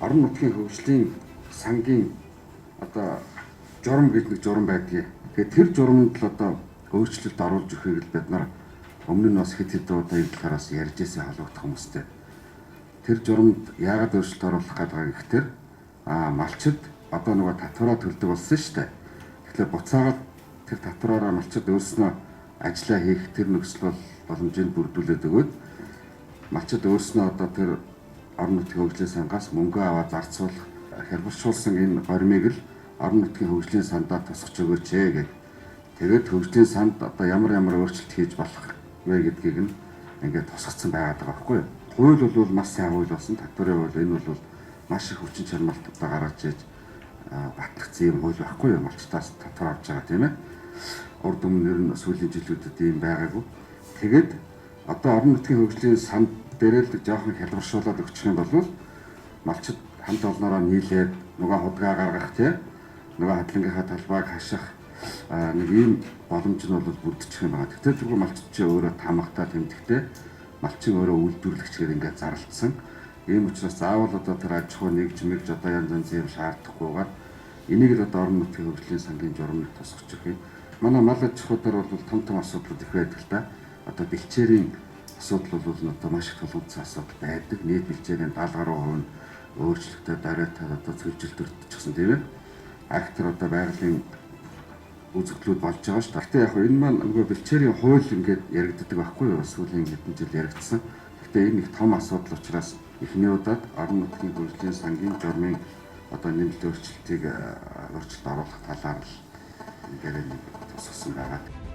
орон нутгийн хөгжлийн сангийн одоо журам гэдэг нэг журам байдгийг. Тэгэхээр тэр журамд л одоо өөрчлөлт оруулж өгөхийг л бид нар өмнө нь бас хэд хэдэн удаа энэ талаараас ярьж ирсэн холбогдох хүмүүстэй. Тэр журамд яагаад өөрчлөлт оруулах гэдэг гэхээр малчид одоо нөгөө татвараа төлдөг болсон шүү дээ. Тэгэхээр буцаагаад тэр татвараараа малчид өөрснөө ажиллаа хийх тэр нөхцөл боломжийг бүрдүүлээд өгөөд малчид өөрснөө одоо тэр орон нутгийн хөгжлийн сангаас мөнгө аваад зарцуулах хялбаршуулсан энэ горимыг л орон нутгийн хөгжлийн сандаа тусгаж өгөөч гэж. Тэгээд хөгжлийн санд одоо ямар өөрчлөлт хийж болох вэ гэдгийг нь ингээд тусгацсан байгаад байгаа байхгүй юу? Хууль бол маш сайн хууль болсон. Татварын хууль энэ бол маш их хүчин чармайлт одоо гаргаж иж батлагдсан юм хууль байхгүй юу? Малчтаас татвар авч байгаа тийм ээ. Урд өмнө нь сүүлийн жилүүдэд ийм байгаагүй. Тэгээд одоо орон нутгийн хөгжлийн санд дээр л жоохон хялбаршуулаад өгчих юм бол малчид хамт олноороо нийлээд нөгөө худгаа гаргах тийм нөгөө хадлангийнхаа талбайг хаших нэг ийм боломж нь бол бүрдчих юм байна. Тэгтээ зүгээр малчид чи өөрөө тамагтаа тэмдэгтэй малчин өөрөө үйлдвэрлэгчээр ингээд зарлцсан. Ийм учраас заавал одоо тэр аж ахуй нэгж мэгж одоо янз янзын юм шаардахгүйгээр энийг л одоо орон нутгийн хөгжлийн сангийн журамыг тусгаж өгөх юм. Манай мал аж ахуй дээр бол том асуудлууд их байдаг л да. Одоо бэлчээрийн асуудал бол одоо маш их тулгуурласан асуудал байдаг. Нийт бэлчээрийн 70% нь өөрчлөлтөд дарайтаад одоо цэвэржилт өртчихсэн тийм ээ. Актер одоо байгалийн үзэгдлүүд болж байгаа шүү дээ. Гэхдээ яг энэ маань нөгөө бэлчээрийн хууль ингээд яригддаг байхгүй юу? Сүүлийн хэдэн жил яригдсан. Гэхдээ энэ их том асуудал учраас эхний удаад орон нутгийн хөгжлийн сангийн журмын одоо нэмэлт өөрчлөлт оруулах талаар л ингээд тусгасан байгаа.